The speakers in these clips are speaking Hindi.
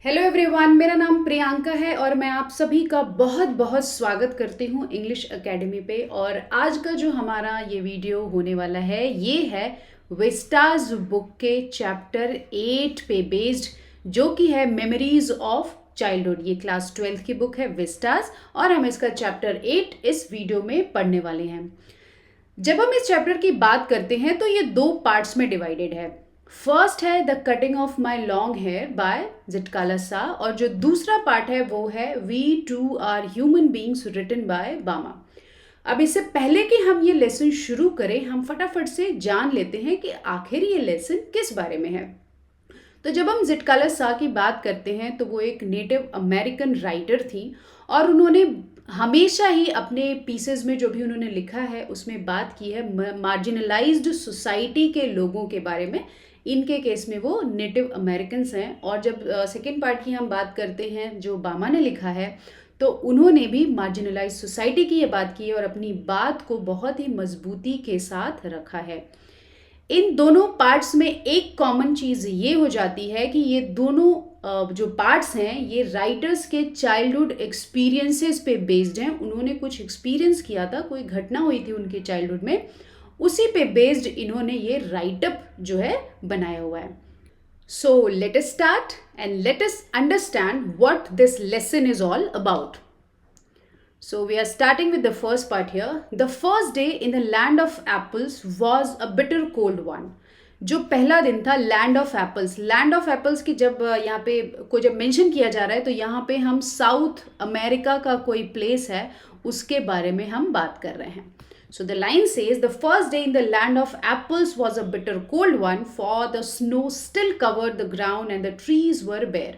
हेलो एवरीवन, मेरा नाम प्रियंका है और मैं आप सभी का बहुत बहुत स्वागत करती हूँ इंग्लिश एकेडमी पे। और आज का जो हमारा ये वीडियो होने वाला है ये है विस्टाज बुक के चैप्टर 8 पे बेस्ड, जो कि है मेमोरीज ऑफ चाइल्डहुड। ये क्लास 12th की बुक है विस्टाज और हम इसका चैप्टर 8 इस वीडियो में पढ़ने वाले हैं। जब हम इस चैप्टर की बात करते हैं तो ये दो पार्ट्स में डिवाइडेड है। फर्स्ट है the cutting of my long hair by Zitkala Sa, और जो दूसरा पार्ट है वो है we two are human beings written by Bama. अब इससे पहले कि हम ये लेसन शुरू करें, हम फटाफट से जान लेते हैं कि आखिर ये लेसन किस बारे में है। तो जब हम जिटकाला सा की बात करते हैं तो वो एक नेटिव अमेरिकन राइटर थी और उन्होंने हमेशा ही अपने पीसेस में जो भी उन्होंने लिखा है उसमें बात की है मार्जिनलाइज्ड सोसाइटी के लोगों के बारे में। इनके केस में वो नेटिव अमेरिकन्स हैं। और जब सेकेंड पार्ट की हम बात करते हैं जो बामा ने लिखा है, तो उन्होंने भी मार्जिनलाइज सोसाइटी की ये बात की है और अपनी बात को बहुत ही मजबूती के साथ रखा है। इन दोनों पार्ट्स में एक कॉमन चीज़ ये हो जाती है कि ये दोनों जो पार्ट्स हैं ये राइटर्स के चाइल्डहुड एक्सपीरियंसेस पे बेस्ड हैं। उन्होंने कुछ एक्सपीरियंस किया था, कोई घटना हुई थी उनके चाइल्डहुड में, उसी पे बेस्ड इन्होंने ये राइटअप जो है बनाया हुआ है। So let us start and let us understand what this lesson is all about. So we are starting with the first part here. The first day in the land of apples was a bitter cold one. जो पहला दिन था land of apples. Land of apples की जब यहाँ पे को जब मेंशन किया जा रहा है तो यहाँ पे हम साउथ अमेरिका का कोई प्लेस है उसके बारे में हम बात कर रहे हैं। So the line says the first day in the land of apples was a bitter cold one, for the snow still covered the ground and the trees were bare.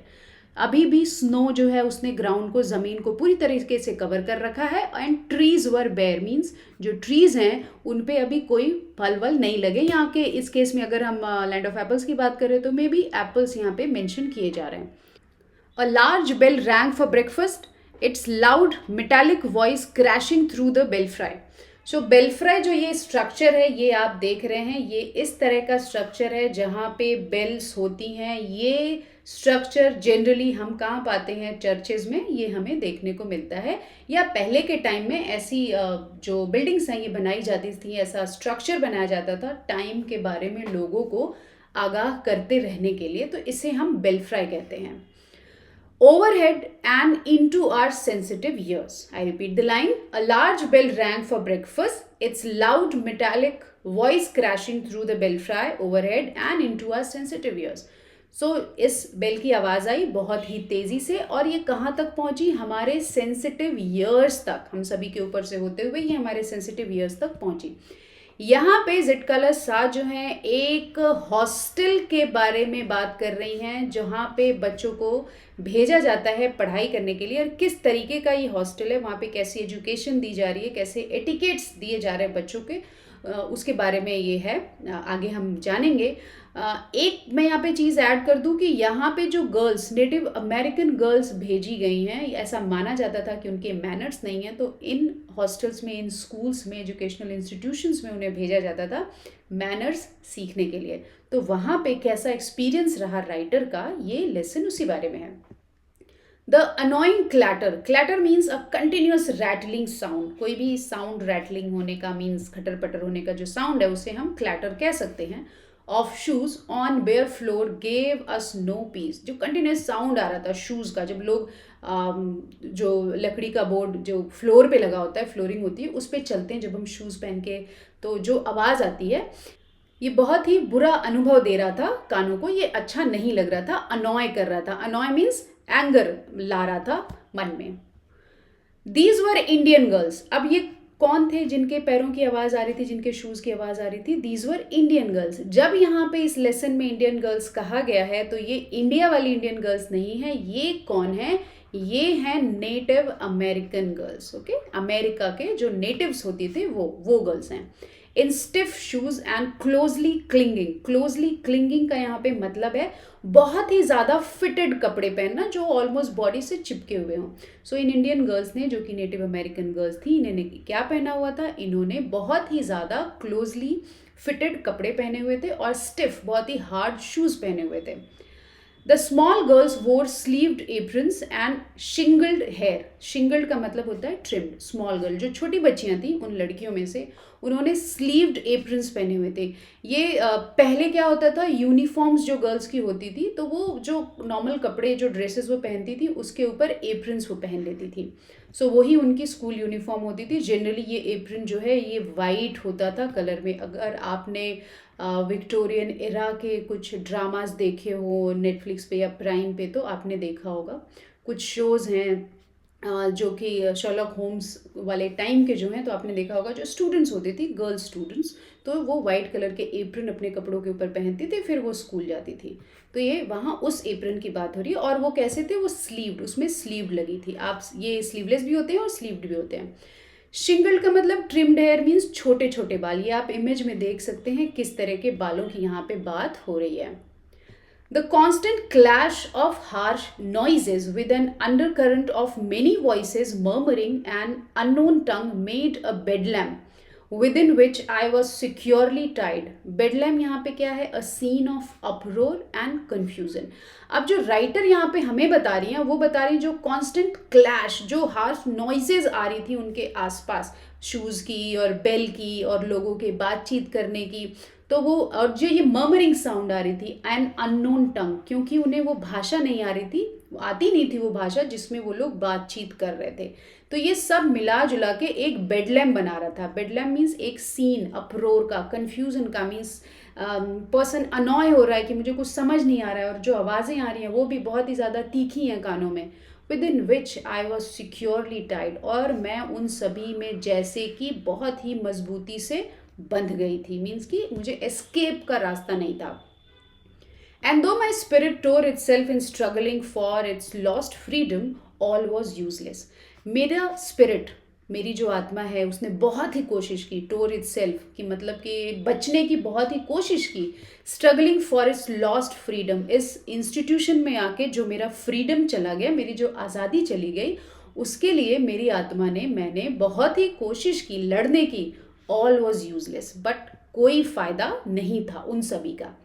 अभी भी स्नो जो है उसने ग्राउंड को, ज़मीन को पूरी तरीके से कवर कर रखा है। And trees were bare means जो ट्रीज हैं उन पे अभी कोई फल वल नहीं लगे। यहाँ के इस केस में अगर हम लैंड ऑफ एप्पल्स की बात करें तो मे बी एप्पल्स यहाँ पे मेंशन किए जा रहे हैं। A large bell rang for breakfast, it's loud metallic voice crashing through the belfry. So belfry जो ये स्ट्रक्चर है ये आप देख रहे हैं, ये इस तरह का स्ट्रक्चर है जहाँ पे बेल्स होती हैं। ये स्ट्रक्चर जनरली हम कहाँ पाते हैं? चर्चेज में ये हमें देखने को मिलता है, या पहले के टाइम में ऐसी जो बिल्डिंग्स हैं ये बनाई जाती थी, ऐसा स्ट्रक्चर बनाया जाता था टाइम के बारे में लोगों को आगाह करते रहने के लिए। तो इसे हम बेल फ्राई कहते हैं। Overhead and into our sensitive ears. I repeat the line. A large bell rang for breakfast, its loud metallic voice crashing through the belfry overhead and into our sensitive ears. So इस बेल की आवाज़ आई बहुत ही तेज़ी से और ये कहाँ तक पहुँची? हमारे सेंसिटिव ईयर्स तक, हम सभी के ऊपर से होते हुए ये हमारे सेंसिटिव ईयर्स तक पहुँची। यहाँ पे जिटकाला सा जो है एक हॉस्टल के बारे में बात कर रही हैं जहाँ पे बच्चों को भेजा जाता है पढ़ाई करने के लिए, और किस तरीके का ये हॉस्टल है, वहाँ पे कैसी एजुकेशन दी जा रही है, कैसे एटिकेट्स दिए जा रहे हैं बच्चों के, उसके बारे में ये है। आगे हम जानेंगे। एक मैं यहाँ पे चीज़ ऐड कर दूँ कि यहाँ पे जो गर्ल्स, नेटिव अमेरिकन गर्ल्स भेजी गई हैं, ऐसा माना जाता था कि उनके मैनर्स नहीं हैं, तो इन हॉस्टल्स में, इन स्कूल्स में, एजुकेशनल इंस्टीट्यूशंस में उन्हें भेजा जाता था मैनर्स सीखने के लिए। तो वहाँ पे कैसा एक्सपीरियंस रहा राइटर का, ये लेसन उसी बारे में है। The annoying clatter, clatter means a continuous rattling sound. कोई भी साउंड रैटलिंग होने का मीन्स खटर पटर होने का जो साउंड है उसे हम क्लैटर कह सकते हैं। Of shoes on bare floor gave us no peace, जो कंटिन्यूस साउंड आ रहा था शूज़ का, जब लोग जो लकड़ी का बोर्ड जो फ्लोर पे लगा होता है, फ्लोरिंग होती है, उस पर चलते हैं जब हम शूज़ पहन के, तो जो आवाज़ आती है ये बहुत ही बुरा अनुभव दे रहा था कानों को। ये अच्छा नहीं लग रहा था, अनॉय कर रहा था। अनॉय मीन्स एंगर ला रहा था मन में। दीज वर इंडियन गर्ल्स, अब ये कौन थे जिनके पैरों की आवाज़ आ रही थी, जिनके शूज़ की आवाज़ आ रही थी? These were Indian girls. जब यहाँ पे इस लेसन में इंडियन गर्ल्स कहा गया है तो ये इंडिया वाली इंडियन गर्ल्स नहीं है। ये कौन है? ये हैं native American girls. Okay, America के जो नेटिव्स होती थे वो गर्ल्स हैं। In stiff shoes and closely clinging, closely clinging का यहाँ पे मतलब है बहुत ही ज़्यादा फिटेड कपड़े पहनना जो ऑलमोस्ट बॉडी से चिपके हुए हों। सो इन इंडियन गर्ल्स ने, जो कि नेटिव अमेरिकन गर्ल्स थी, इन्होंने क्या पहना हुआ था? इन्होंने बहुत ही ज़्यादा क्लोजली फिटेड कपड़े पहने हुए थे और स्टिफ, बहुत ही हार्ड शूज़ पहने हुए थे। द स्मॉल गर्ल्स वोर स्लीव्ड एप्रन्स एंड शिंगल्ड हेयर। शिंगल्ड का मतलब होता है ट्रिम्ड। स्मॉल गर्ल जो छोटी बच्चियां थी उन लड़कियों में से, उन्होंने स्लीव्ड एप्रन्स पहने हुए थे। ये पहले क्या होता था, यूनिफॉर्म्स जो गर्ल्स की होती थी तो वो जो नॉर्मल कपड़े जो ड्रेसेस वो पहनती थी उसके ऊपर एप्रन्स वो पहन लेती थी। सो वही उनकी स्कूल यूनिफॉर्म होती थी। जनरली ये एप्रन जो है ये वाइट होता था कलर में। अगर आपने विक्टोरियन एरा के कुछ ड्रामास देखे हो नेटफ्लिक्स पे या प्राइम पे तो आपने देखा होगा। कुछ शोज़ हैं जो कि शर्लॉक होम्स वाले टाइम के जो हैं, तो आपने देखा होगा जो स्टूडेंट्स होती थी, गर्ल्स स्टूडेंट्स, तो वो वाइट कलर के एप्रन अपने कपड़ों के ऊपर पहनती थी, फिर वो स्कूल जाती थी। तो ये वहाँ उस एप्रन की बात हो रही है। और वो कैसे थे, वो स्लीव्ड, उसमें स्लीव लगी थी। आप ये स्लीवलेस भी होते हैं और स्लीव्ड भी होते हैं। शिंगल्ड का मतलब ट्रिम्ड हेयर मीन्स छोटे छोटे बाल। ये आप इमेज में देख सकते हैं किस तरह के बालों की यहाँ पे बात हो रही है। The constant clash of harsh noises with an undercurrent of many voices murmuring an unknown tongue made a bedlam within which I was securely tied. Bedlam यहाँ पे क्या है? A scene of uproar and confusion. अब जो राइटर यहाँ पे हमें बता रही हैं वो बता रही हैं जो कांस्टेंट क्लैश, जो हार्श नॉइजेज आ रही थी उनके आसपास, शूज़ की और बेल की और लोगों के बातचीत करने की, तो वो, और जो ये मर्मरिंग साउंड आ रही थी, एन अननोन टंग, क्योंकि उन्हें वो भाषा नहीं आ रही थी, आती नहीं थी वो भाषा जिसमें वो लोग बातचीत कर रहे थे। तो ये सब मिला जुला के एक बेडलैम बना रहा था। बेडलैम मीन्स एक सीन अप्रोर का, कन्फ्यूजन का, मीन्स पर्सन अनॉय हो रहा है कि मुझे कुछ समझ नहीं आ रहा है, और जो आवाज़ें आ रही हैं वो भी बहुत ही ज़्यादा तीखी हैं कानों में। Within which I was securely tied, और मैं उन सभी में जैसे कि बहुत ही मजबूती से बंध गई थी। मीन्स कि मुझे एस्केप का रास्ता नहीं था। And though my spirit tore itself in struggling for its lost freedom, all was useless. मेरा स्पिरिट, मेरी जो आत्मा है, उसने बहुत ही कोशिश की, टोर इट सेल्फ की मतलब कि बचने की बहुत ही कोशिश की, struggling for its lost freedom, इस इंस्टीट्यूशन में आके जो मेरा फ्रीडम चला गया, मेरी जो आज़ादी चली गई, उसके लिए मेरी आत्मा ने, मैंने बहुत ही कोशिश की लड़ने की। ऑल वॉज यूजलेस, बट कोई फायदा नहीं था उन सभी का।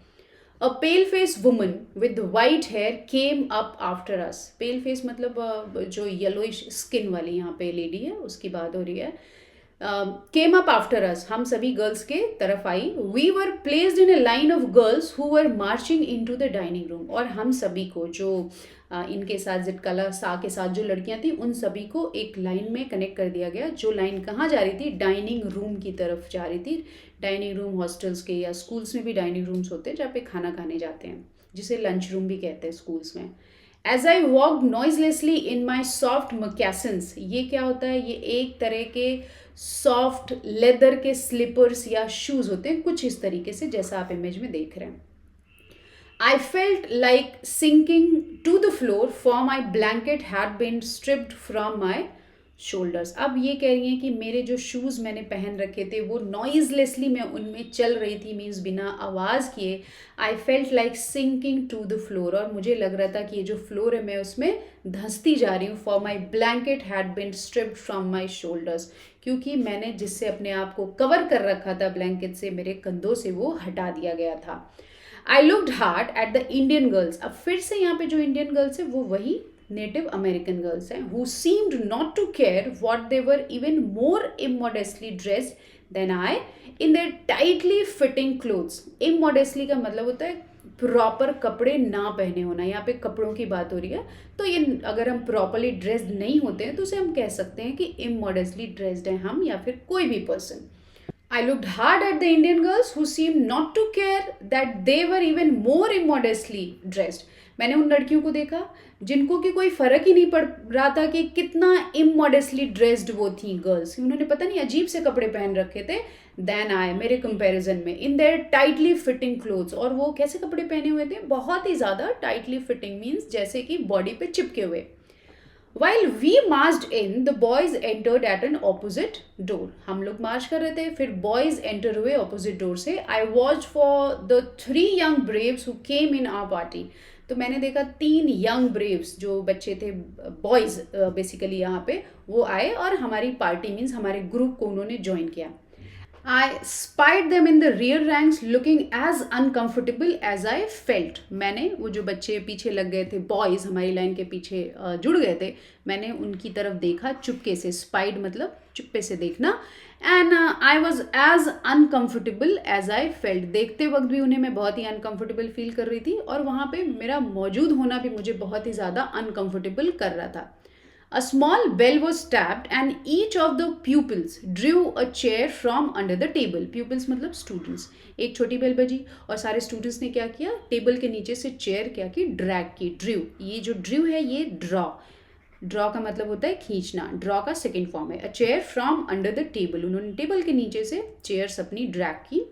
A pale face woman with white hair came up after us. Pale face मतलब जो येलोइश स्किन वाली यहाँ पे लेडी है उसकी बात हो रही है। केम अप आफ्टर अस, हम सभी गर्ल्स के तरफ आई। We were placed in a line of girls who were marching into the dining room, और हम सभी को जो इनके साथ जिटकला सा के साथ जो लड़कियां थी उन सभी को एक लाइन में कनेक्ट कर दिया गया। जो लाइन कहाँ जा रही थी? डाइनिंग रूम की तरफ जा रही थी। डाइनिंग रूम हॉस्टल्स के या स्कूल्स में भी डाइनिंग रूम्स होते हैं जहाँ पे खाना खाने जाते हैं, जिसे लंच रूम भी कहते हैं स्कूल्स में। As I walk noiselessly in my soft moccasins, ये क्या होता है? ये एक तरह के सॉफ्ट लेदर के स्लीपर्स या शूज होते हैं, कुछ इस तरीके से जैसा आप इमेज में देख रहे हैं। I felt like sinking to the floor for my blanket had been stripped from my shoulders. अब ये कह रही हैं कि मेरे जो शूज़ मैंने पहन रखे थे वो नॉइजलेसली मैं उनमें चल रही थी, मीन्स बिना आवाज़ किए। I felt like sinking to the floor, और मुझे लग रहा था कि ये जो फ्लोर है मैं उसमें धंसती जा रही हूँ। For my blanket had been stripped from my shoulders, क्योंकि मैंने जिससे अपने आप को कवर कर रखा था ब्लैंकेट से, मेरे कंधों से वो हटा दिया गया था। I looked hard at the Indian girls, अब फिर से यहाँ पे जो इंडियन गर्ल्स है वो वही नेटिव अमेरिकन गर्ल्स हैं, who seemed not to care what they were even more immodestly dressed than I in their tightly fitting clothes. Immodestly का मतलब होता है प्रॉपर कपड़े ना पहने होना, यहाँ पे कपड़ों की बात हो रही है। तो ये अगर हम प्रॉपरली ड्रेस्ड नहीं होते हैं तो उसे हम कह सकते हैं कि इमोडेस्टली ड्रेस्ड है हम, या फिर कोई भी person. I looked hard at the Indian girls who seemed not to care that they were even more immodestly dressed. मैंने उन लड़कियों को देखा जिनको कि कोई फर्क ही नहीं पड़ रहा था कि कितना इमोडेस्टली ड्रेस्ड वो थी गर्ल्स, उन्होंने पता नहीं अजीब से कपड़े पहन रखे थे। देन आए मेरे कंपैरिजन में इन देयर टाइटली फिटिंग क्लोथ्स, और वो कैसे कपड़े पहने हुए थे? बहुत ही ज़्यादा टाइटली फिटिंग, मीन्स जैसे कि बॉडी पे चिपके हुए। While we marched in, the boys entered at an opposite door. हम लोग मार्च कर रहे थे, फिर बॉयज एंटर हुए ऑपोजिट डोर से। I watched for the 3 young braves who came in our party. तो मैंने देखा 3 यंग ब्रेव्स, जो बच्चे थे बॉयज बेसिकली यहाँ पे, वो आए और हमारी पार्टी मीन्स हमारे ग्रुप को उन्होंने ज्वाइन किया। I spied them in the rear ranks looking as uncomfortable as I felt. मैंने वो जो बच्चे पीछे लग गए थे, बॉयज़ हमारी लाइन के पीछे जुड़ गए थे, मैंने उनकी तरफ देखा चुपके से. स्पाइड मतलब चुप्पे से देखना. And I was as uncomfortable as I felt. देखते वक्त भी उन्हें मैं बहुत ही अनकम्फर्टेबल फील कर रही थी और वहाँ पे मेरा मौजूद होना भी मुझे बहुत ही ज़्यादा अनकम्फर्टेबल कर रहा था. A small bell was tapped and each of the pupils drew a chair from under the table. Pupils मतलब students. एक छोटी बेल बजी और सारे students ने क्या किया, टेबल के नीचे से चेयर क्या की, ड्रैग की. ड्रू, ये जो ड्रू है ये ड्रॉ. ड्रॉ का मतलब होता है खींचना. ड्रॉ का सेकेंड फॉर्म है. A chair from under the table. उन्होंने टेबल के नीचे से चेयर्स अपनी ड्रैग की.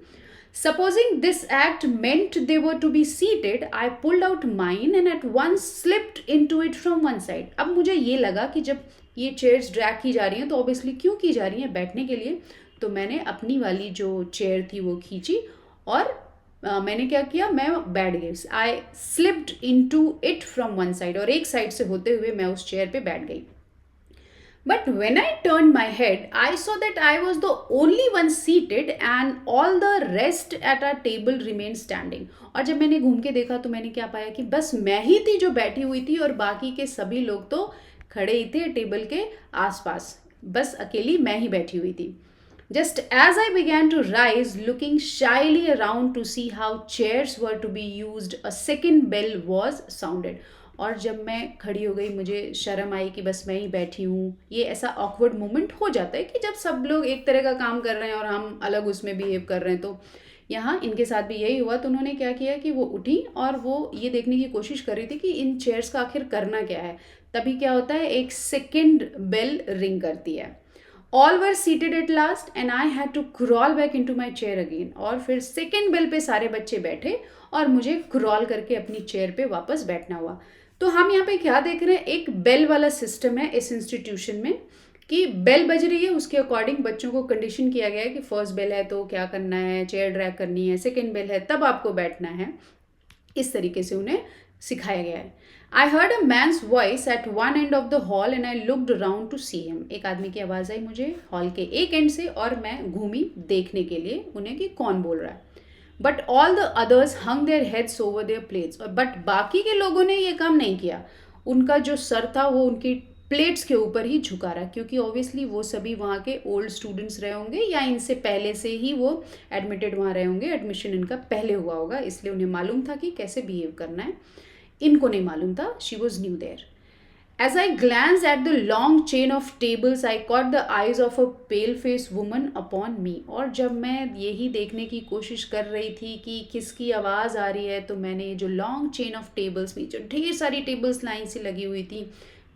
Supposing this act meant they were to be seated, I pulled out mine and at once slipped into it from one side. अब मुझे ये लगा कि जब ये चेयर्स ड्रैग की जा रही हैं तो ऑब्वियसली क्यों की जा रही हैं, बैठने के लिए. तो मैंने अपनी वाली जो चेयर थी वो खींची और मैंने क्या किया, मैं बैठ गई. I slipped into it from one side. और एक साइड से होते हुए मैं उस चेयर पे बैठ गई. But when I turned my head, I saw that I was the only one seated and all the rest at our table remained standing. और जब मैंने घूम के देखा तो मैंने क्या पाया कि बस मैं ही थी जो बैठी हुई थी और बाकी के सभी लोग तो खड़े ही थे टेबल के आसपास. बस अकेली मैं ही बैठी हुई थी. Just as I began to rise, looking shyly around to see how chairs were to be used, a second bell was sounded. और जब मैं खड़ी हो गई मुझे शर्म आई कि बस मैं ही बैठी हूँ. ये ऐसा ऑकवर्ड मोमेंट हो जाता है कि जब सब लोग एक तरह का काम कर रहे हैं और हम अलग उसमें बिहेव कर रहे हैं. तो यहाँ इनके साथ भी यही हुआ. तो उन्होंने क्या किया कि वो उठी और वो ये देखने की कोशिश कर रही थी कि इन चेयर्स का आखिर करना क्या है. तभी क्या होता है, एक सेकेंड बेल रिंग करती है. All were seated at last and I had to crawl back into my chair again. और फिर सेकेंड बेल पे सारे बच्चे बैठे और मुझे क्रॉल करके अपनी चेयर पे वापस बैठना हुआ. तो हम यहाँ पे क्या देख रहे हैं, एक बेल वाला सिस्टम है इस इंस्टीट्यूशन में कि बेल बज रही है, उसके अकॉर्डिंग बच्चों को कंडीशन किया गया है कि फर्स्ट बेल है तो क्या करना है, चेयर ड्रैग करनी है. सेकेंड बेल है तब आपको बैठना है. इस तरीके से उन्हें सिखाया गया है. I heard a man's voice at one end of the hall and I looked around to see him. एक आदमी की आवाज़ आई मुझे हॉल के एक एंड से और मैं घूमी देखने के लिए उन्हें कि कौन बोल रहा है. But all the others hung their heads over their plates. और बट बाकी के लोगों ने ये काम नहीं किया. उनका जो सर था वो उनकी प्लेट्स के ऊपर ही झुका रहा, क्योंकि ऑब्वियसली वो सभी वहाँ के ओल्ड स्टूडेंट्स रहे होंगे या इनसे पहले से ही वो एडमिटेड वहाँ रहे होंगे. एडमिशन इनका पहले हुआ होगा, इसलिए उन्हें मालूम था कि कैसे बिहेव करना है. इनको नहीं मालूम था. She was new there. As I glanced at the long chain of tables, I caught the eyes of a pale-faced woman upon me. और जब मैं यही देखने की कोशिश कर रही थी कि किसकी आवाज़ आ रही है, तो मैंने ये जो लॉन्ग चेन ऑफ टेबल्स में जो ढेर सारी टेबल्स लाइन से लगी हुई थी,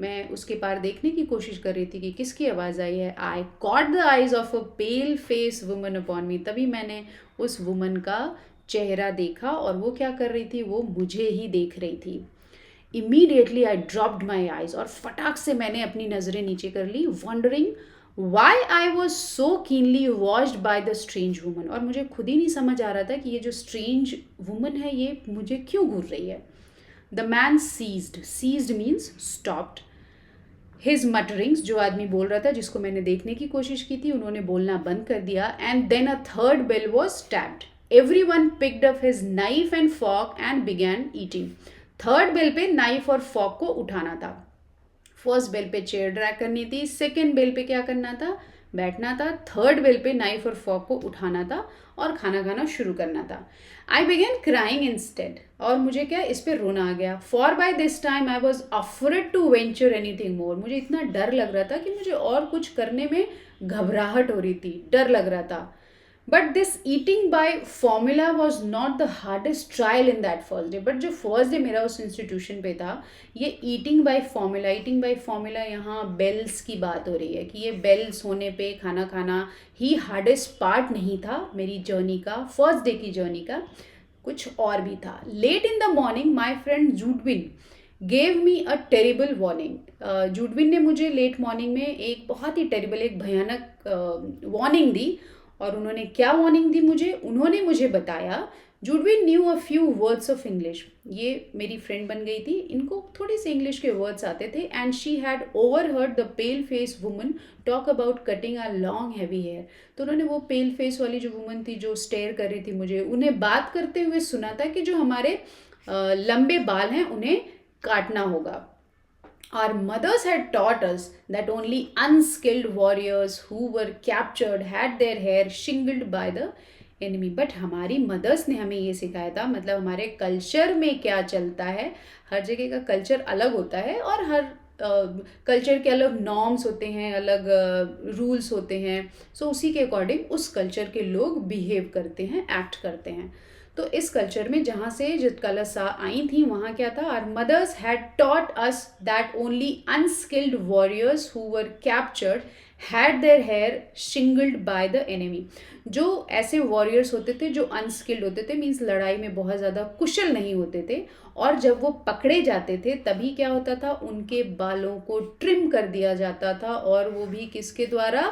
मैं उसके पार देखने की कोशिश कर रही थी कि किसकी आवाज़ आई है. I caught the eyes of a pale-faced woman upon me. तभी मैंने उस वुमन का चेहरा देखा और वो क्या कर रही थी, वो मुझे ही देख रही थी. Immediately I dropped my eyes. और फटाक से मैंने अपनी नज़रें नीचे कर ली, wondering why I was so keenly watched by the strange woman. और मुझे खुद ही नहीं समझ आ रहा था कि ये जो strange woman है ये मुझे क्यों घूर रही है. The man ceased. Ceased means stopped. His mutterings, जो आदमी बोल रहा था जिसको मैंने देखने की कोशिश की थी, उन्होंने बोलना बंद कर दिया. And then a third bell was tapped. Everyone picked up his knife and fork and began eating. Third bell पे नाइफ और फॉक को उठाना था. फर्स्ट बेल पे चेयर ड्रैग करनी थी. सेकेंड बेल पे क्या करना था, बैठना था. थर्ड बेल पे नाइफ और फॉक को उठाना था और खाना खाना शुरू करना था. I began crying instead. और मुझे क्या इस पे रोना आ गया. For by this time I was afraid to venture anything more. मुझे इतना डर लग रहा था कि मुझे और कुछ करने में घबराहट हो रही थी, डर लग रहा था. But this eating by formula was not the hardest trial in that first day. But जो फर्स्ट डे मेरा उस इंस्टीट्यूशन पे था, ये ईटिंग बाय फॉर्मूला यहाँ बेल्स की बात हो रही है कि ये बेल्स होने पे खाना खाना ही हार्डेस्ट पार्ट नहीं था मेरी जर्नी का, फर्स्ट डे की जर्नी का. कुछ और भी था. Late in the morning my friend Judewin gave me a terrible warning. Judewin ने मुझे लेट मॉर्निंग में एक बहुत ही टेरिबल, एक भयानक वार्निंग दी. और उन्होंने क्या वार्निंग दी मुझे, उन्होंने मुझे बताया Judewin knew a few words of English, ये मेरी फ्रेंड बन गई थी, इनको थोड़े से इंग्लिश के वर्ड्स आते थे। And she had overheard the pale face woman talk about cutting a long heavy hair. तो उन्होंने वो पेल फेस वाली जो वुमन थी जो स्टेयर कर रही थी मुझे, उन्हें बात करते हुए सुना था कि जो हमारे लंबे बाल हैं उन्हें काटना होगा। Our mothers had taught us that only unskilled warriors who were captured had their hair shingled by the enemy. But हमारी मदर्स ने हमें ये सिखाया था, मतलब हमारे कल्चर में क्या चलता है, हर जगह का कल्चर अलग होता है और हर कल्चर के अलग नॉर्म्स होते हैं, अलग रूल्स होते हैं। सो उसी के अकॉर्डिंग उस कल्चर के लोग बिहेव करते हैं, एक्ट करते हैं। तो इस कल्चर में जहाँ से जितकाला सा आई थी वहाँ क्या था, our mothers had taught us that only unskilled warriors who were captured had their hair shingled by the enemy. जो ऐसे वॉरियर्स होते थे जो अनस्किल्ड होते थे, मीन्स लड़ाई में बहुत ज़्यादा कुशल नहीं होते थे, और जब वो पकड़े जाते थे तभी क्या होता था, उनके बालों को ट्रिम कर दिया जाता था, और वो भी किसके द्वारा,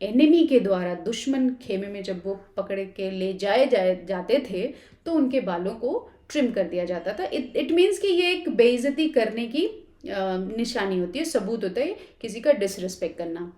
एनिमी के द्वारा। दुश्मन खेमे में जब वो पकड़े के ले जाते थे तो उनके बालों को ट्रिम कर दिया जाता था। इट मीन्स कि ये एक बेइज्जती करने की निशानी होती है, सबूत होता है किसी का डिसरिस्पेक्ट करना।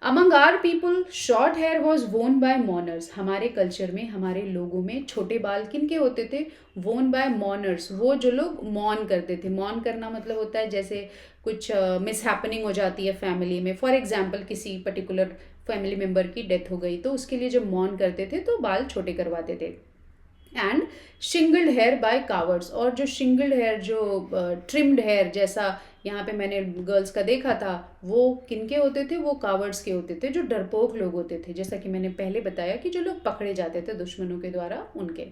Among our people short hair was worn by mourners. हमारे कल्चर में, हमारे लोगों में छोटे बाल किनके होते थे, वोन बाय मॉनर्स, वो जो लोग मॉन करते थे। मॉन करना मतलब होता है जैसे कुछ मिस हैपनिंग हो जाती है फैमिली में, फॉर एग्जाम्पल किसी पर्टिकुलर फैमिली मेम्बर की डेथ हो गई तो उसके लिए जब मॉन करते थे तो बाल छोटे करवाते थे। एंड शिंगल्ड हेयर बाय कावर्ड्स, और जो शिंगल्ड हेयर, जो ट्रिम्ड हेयर जैसा यहाँ पे मैंने गर्ल्स का देखा था, वो किनके होते थे, वो कावर्ड्स के होते थे, जो डरपोक लोग होते थे, जैसा कि मैंने पहले बताया कि जो लोग पकड़े जाते थे दुश्मनों के द्वारा, उनके।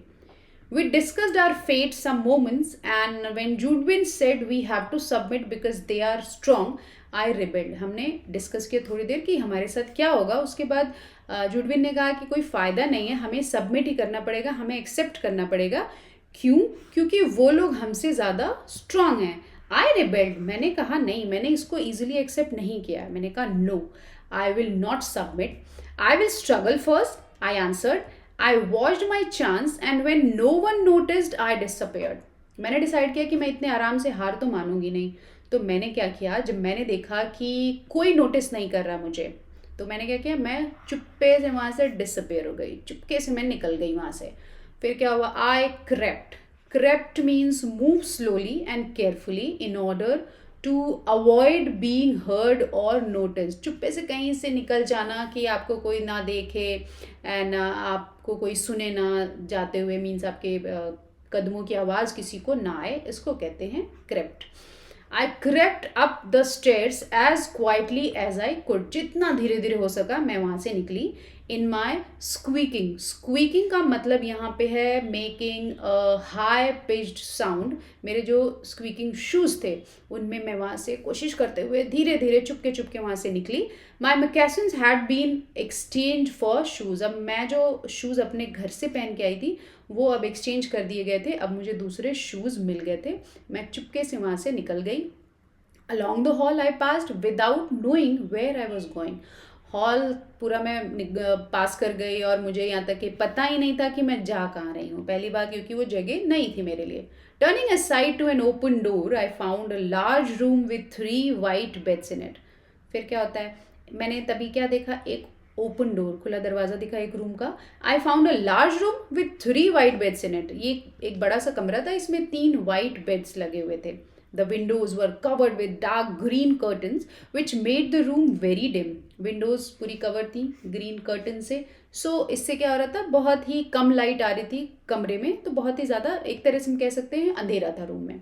We discussed our fate some moments, and when Judwin said we have to submit because they are strong, I rebelled. हमने डिस्कस किया थोड़ी देर कि हमारे साथ क्या होगा। उसके बाद जुडविन ने कहा कि कोई फ़ायदा नहीं है, हमें सबमिट ही करना पड़ेगा, हमें एक्सेप्ट करना पड़ेगा। क्यों? क्योंकि वो लोग हमसे ज़्यादा स्ट्रांग हैं। आई रिबेल्ड, मैंने कहा नहीं, मैंने इसको ईजिली एक्सेप्ट नहीं किया। मैंने कहा no, I will not submit, I will struggle first, I answered. I watched my chance and when no one noticed, I disappeared. मैंने डिसाइड किया कि मैं इतने आराम से हार तो मानूंगी नहीं। तो मैंने क्या किया, जब मैंने देखा कि कोई नोटिस नहीं कर रहा मुझे, तो मैंने क्या किया, मैं चुप्पे से वहाँ से डिसअपेयर हो गई, चुपके से मैं निकल गई वहाँ से। फिर क्या हुआ, I crept. Crept means move slowly and carefully in order to avoid being heard और नोटिस। चुप्पे से कहीं से निकल जाना कि आपको कोई ना देखे एंड आपको कोई सुने ना जाते हुए, मीन्स आपके कदमों की आवाज़ किसी को ना आए, इसको कहते हैं crept. I crept up the stairs as quietly as I could. जितना धीरे धीरे हो सका मैं वहाँ से निकली। इन माई स्क्वीकिंग, स्क्वीकिंग का मतलब यहाँ पे है मेकिंग हाई पिच्ड साउंड। मेरे जो स्क्वीकिंग शूज़ थे उनमें मैं वहाँ से कोशिश करते हुए धीरे धीरे चुपके चुपके वहाँ से निकली। My moccasins had been exchange for shoes. अब मैं जो शूज़ अपने घर से पहन के आई थी वो अब एक्सचेंज कर दिए गए थे, अब मुझे दूसरे शूज़ मिल गए थे। मैं चुपके से वहाँ से निकल गई। Along the hall I passed without knowing where I was going. Hall पूरा मैं पास कर गई और मुझे यहाँ तक कि पता ही नहीं था कि मैं जा कहाँ रही हूँ। पहली बात क्योंकि वो जगह नई थी मेरे लिए। Turning aside to an open door I found a large room with 3 white beds in it. फिर क्या होता है, मैंने तभी क्या देखा, एक ओपन डोर, खुला दरवाज़ा दिखा एक रूम का। आई found a large room with 3 white beds in it. ये एक बड़ा सा कमरा था, इसमें 3 white बेड्स लगे हुए थे। The windows were covered with dark green curtains which made the room very dim. Windows पूरी कवर थी ग्रीन कर्टन से। इससे क्या हो रहा था, बहुत ही कम लाइट आ रही थी कमरे में, तो बहुत ही ज़्यादा एक तरह से हम कह सकते हैं अंधेरा था रूम में।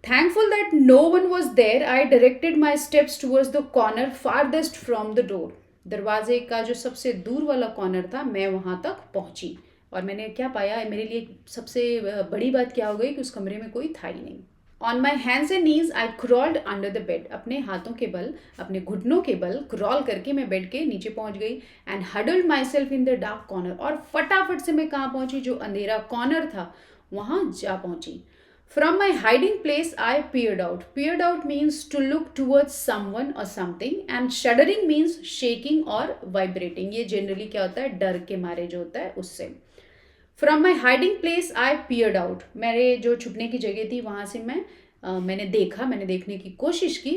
Thankful that no one was there, I directed my steps towards the corner farthest from the door. दरवाजे का जो सबसे दूर वाला कॉर्नर था, मैं वहाँ तक पहुँची। और मैंने क्या पाया, मेरे लिए सबसे बड़ी बात क्या हो गई कि उस कमरे में कोई था ही नहीं। On my hands and knees I crawled under the bed. अपने हाथों के बल, अपने घुटनों के बल क्रॉल करके मैं बेड के नीचे पहुंच गई। And huddled my self in the dark corner. और फटाफट से मैं कहाँ पहुंची, जो अंधेरा कॉर्नर था वहाँ जा पहुंची। From my hiding place I peered out. Peered out means to look towards someone or something, and shuddering means shaking और vibrating. ये जनरली क्या होता है, डर के मारे जो होता है उससे। From my hiding place I peered out, मेरे जो छुपने की जगह थी वहाँ से मैंने देखने की कोशिश की।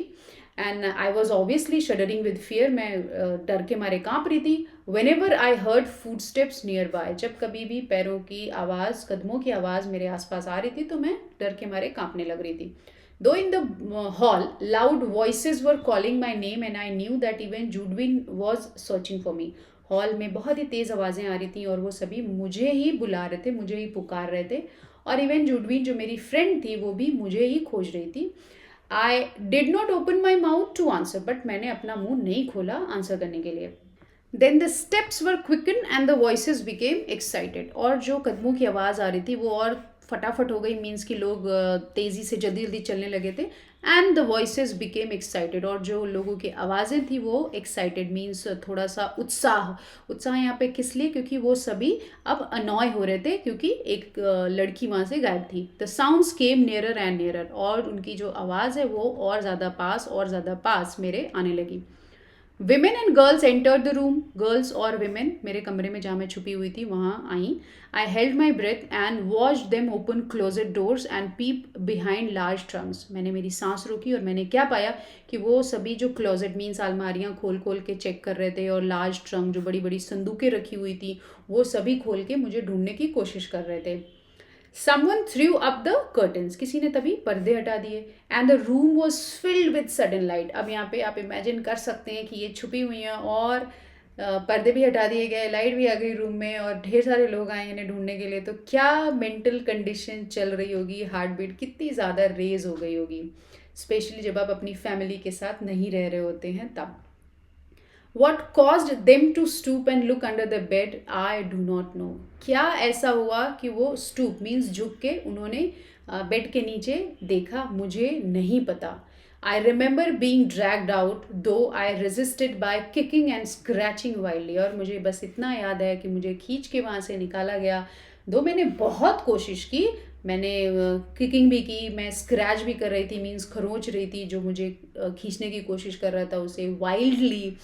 And I was obviously shuddering with fear, मैं डर के मारे कांप रही थी। When ever I heard food steps near by, जब कभी भी पैरों की आवाज़, कदमों की आवाज़ मेरे आसपास आ रही थी तो मैं डर के मारे कांपने लग रही थी। Though in the hall, loud voices were calling my name and I knew that even Judwin was searching for me. Hall में बहुत ही तेज़ आवाज़ें आ रही थी और वो सभी मुझे ही बुला रहे थे, मुझे ही पुकार रहे थे। और इवन जुडविन जो मेरी फ्रेंड थी वो भी मुझे ही खोज रही थी। I did not open my mouth to answer, but मैंने अपना मुंह नहीं खोला आंसर करने के लिए। Then the steps were quicken and the voices became excited, और जो कदमों की आवाज़ आ रही थी वो और फटाफट हो गई, मीन्स कि लोग तेज़ी से जल्दी जल्दी चलने लगे थे। And the voices became excited, और जो लोगों की आवाज़ें थी वो एक्साइटेड मीन्स थोड़ा सा उत्साह यहाँ पे किस लिए, क्योंकि वो सभी अब अनॉय हो रहे थे क्योंकि एक लड़की वहाँ से गायब थी। The sounds came nearer and nearer, और उनकी जो आवाज़ है वो और ज़्यादा पास मेरे आने लगी। Women and girls entered the room, girls और विमेन मेरे कमरे में जहाँ मैं छुपी हुई थी वहाँ आई। I held my breath and watch them open closet doors and peep behind large trunks. मैंने मेरी सांस रोकी और मैंने क्या पाया कि वो सभी जो क्लोजेट मीन्स अलमारियाँ खोल खोल के चेक कर रहे थे, और लार्ज ट्रंक जो बड़ी बड़ी संदूकें रखी हुई थी वो सभी खोल के मुझे ढूंढने की कोशिश कर रहे थे। Someone threw up the curtains, किसी ने तभी पर्दे हटा दिए। And the room was filled with sudden light, अब यहाँ पे आप इमेजिन कर सकते हैं कि ये छुपी हुई हैं और पर्दे भी हटा दिए गए, लाइट भी आ गई रूम में और ढेर सारे लोग आए इन्हें ढूंढने के लिए। तो क्या मेंटल कंडीशन चल रही होगी, हार्ट बीट कितनी ज़्यादा रेज हो गई होगी, स्पेशली जब आप अपनी फैमिली के साथ नहीं रह रहे होते हैं तब। What caused them to stoop and look under the bed, I do not know. क्या ऐसा हुआ कि वो stoop means झुक के उन्होंने बेड के नीचे देखा, मुझे नहीं पता। I remember being dragged out, though I resisted by kicking and scratching wildly. और मुझे बस इतना याद है कि मुझे खींच के वहाँ से निकाला गया, दो मैंने बहुत कोशिश की, मैंने किकिंग भी की, मैं स्क्रैच भी कर रही थी, मीन्स खरोंच रही थी जो मुझे खींचने की कोशिश कर रहा था उसे वाइल्डली,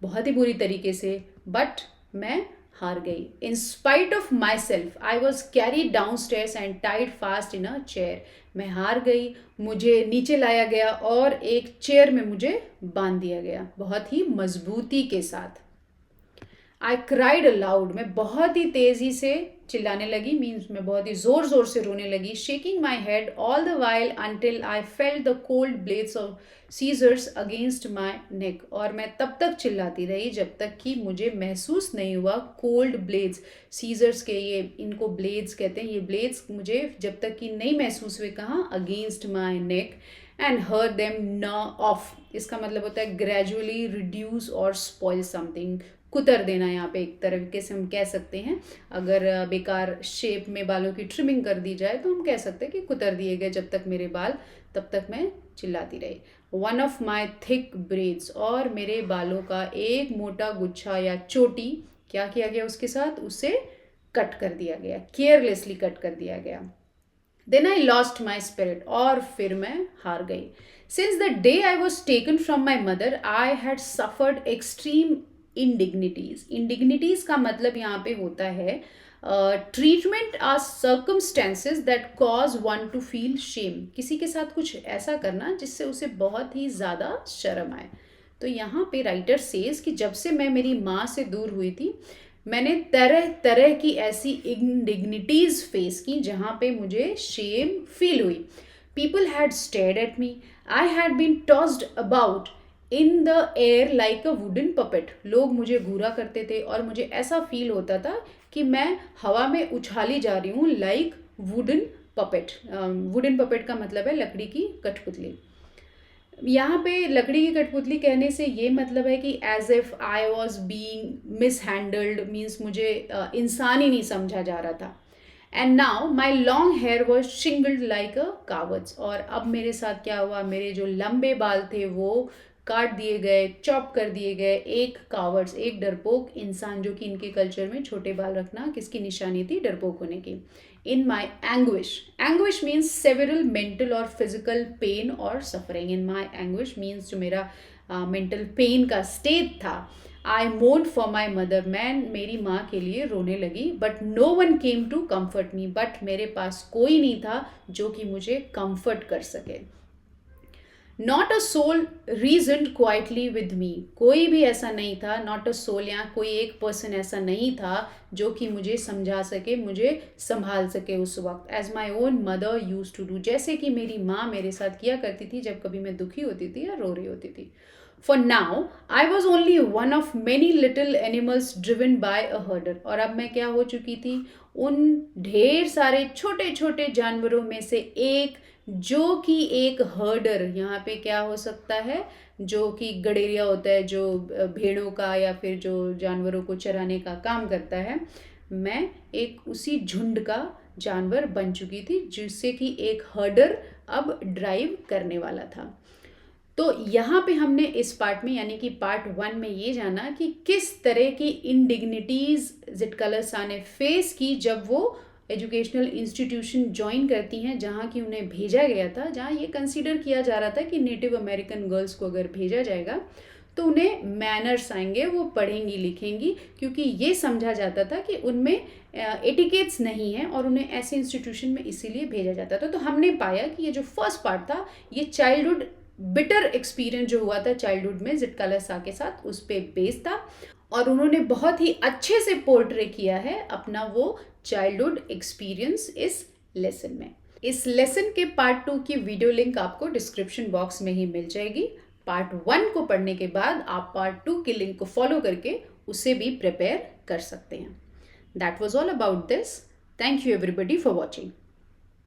बहुत ही बुरी तरीके से, बट मैं हार गई। In spite of myself I was carried downstairs and tied fast in a chair. मैं हार गई, मुझे नीचे लाया गया और एक चेयर में मुझे बांध दिया गया बहुत ही मजबूती के साथ। आई क्राइड अलाउड, मैं बहुत ही तेज़ी से चिल्लाने लगी, मीन्स मैं बहुत ही ज़ोर ज़ोर से रोने लगी। Shaking my head all the while until I felt the cold blades of scissors against my neck, और मैं तब तक चिल्लाती रही जब तक कि मुझे महसूस नहीं हुआ कोल्ड ब्लेड्स, सीजर्स के ये इनको ब्लेड्स कहते हैं, ये ब्लेड्स मुझे जब तक कि नहीं महसूस हुए, कहाँ, against my neck, and her them न ऑफ, इसका मतलब होता है ग्रेजुअली रिड्यूस और स्पॉइल समथिंग, कुतर देना। यहाँ पे एक तरीके से हम कह सकते हैं, अगर बेकार शेप में बालों की ट्रिमिंग कर दी जाए तो हम कह सकते हैं कि कुतर दिए गए जब तक मेरे बाल, तब तक मैं चिल्लाती रही। One of my thick breads, और मेरे बालों का एक मोटा गुच्छा या चोटी, क्या किया गया उसके साथ, उसे कट कर दिया गया, केयरलेसली कट कर दिया गया। Then I lost my spirit, और फिर मैं हार गई। Since the day I was taken from my mother I had suffered extreme indignities का मतलब यहाँ पे होता है treatment or circumstances that cause one to feel shame, किसी के साथ कुछ ऐसा करना जिससे उसे बहुत ही ज़्यादा शर्म आए। तो यहाँ पे राइटर सेज कि जब से मैं मेरी माँ से दूर हुई थी मैंने तरह तरह की ऐसी इंडिग्निटीज फेस की जहाँ पे मुझे शेम फील हुई। People had stared at me, I had been tossed about in the air like a wooden puppet, लोग मुझे घूरा करते थे और मुझे ऐसा फील होता था कि मैं हवा में उछाली जा रही हूँ, like wooden puppet. Wooden puppet का मतलब है लकड़ी की कठपुतली। यहाँ पे लकड़ी की कठपुतली कहने से ये मतलब है कि as if I was being mishandled, means मुझे इंसान ही नहीं समझा जा रहा था। And now my long hair was shingled like a coward's, और अब मेरे साथ क्या हुआ, मेरे जो लंबे बाल थे वो काट दिए गए, चॉप कर दिए गए। एक कावर्ड्स, एक डरपोक इंसान, जो कि इनके कल्चर में छोटे बाल रखना किसकी निशानी थी, डरपोक होने की। इन माई एंग्विश मीन्स सेवरल मेंटल और फिजिकल पेन और सफरिंग। इन माई एंग्विश मीन्स जो मेरा मेंटल पेन का स्टेट था, आई मोर्न फॉर माई मदर, मैं मेरी माँ के लिए रोने लगी. But no one came to comfort me, but मेरे पास कोई नहीं था जो कि मुझे कम्फर्ट कर सके. Not a soul reason quietly with me, कोई भी ऐसा नहीं था. नॉट अ सोल, या कोई एक पर्सन ऐसा नहीं था जो कि मुझे समझा सके, मुझे संभाल सके उस वक्त. As my own mother used to do, जैसे कि मेरी माँ मेरे साथ किया करती थी जब कभी मैं दुखी होती थी या रो रही होती थी. For now, I was only one of many little animals driven by a herder. और अब मैं क्या हो चुकी थी? उन ढेर सारे छोटे छोटे जानवरों में से एक, जो कि एक हर्डर, यहाँ पे क्या हो सकता है, जो कि गडेरिया होता है, जो भेड़ों का या फिर जो जानवरों को चराने का काम करता है. मैं एक उसी झुंड का जानवर बन चुकी थी जिससे कि एक हर्डर अब ड्राइव करने वाला था. तो यहाँ पे हमने इस पार्ट में यानी कि पार्ट 1 में ये जाना कि किस तरह की इंडिग्निटीज ज़िटकला ने फेस की जब वो एजुकेशनल इंस्टीट्यूशन ज्वाइन करती हैं जहाँ की उन्हें भेजा गया था, जहाँ ये कंसीडर किया जा रहा था कि नेटिव अमेरिकन गर्ल्स को अगर भेजा जाएगा तो उन्हें मैनर्स आएंगे, वो पढ़ेंगी लिखेंगी, क्योंकि ये समझा जाता था कि उनमें एटिकेट्स नहीं है और उन्हें ऐसे इंस्टीट्यूशन में इसीलिए भेजा जाता था. तो हमने पाया कि ये जो फर्स्ट पार्ट था ये चाइल्डहुड बिटर एक्सपीरियंस जो हुआ था चाइल्डहुड में ज़िटकला के साथ, उस पे बेस्ड था. और उन्होंने बहुत ही अच्छे से पोर्ट्रे किया है अपना वो चाइल्डहुड एक्सपीरियंस इस लेसन में. इस लेसन के पार्ट 2 की वीडियो लिंक आपको डिस्क्रिप्शन बॉक्स में ही मिल जाएगी. पार्ट 1 को पढ़ने के बाद आप पार्ट 2 की लिंक को फॉलो करके उसे भी प्रिपेयर कर सकते हैं. That was all about this. Thank you everybody for watching.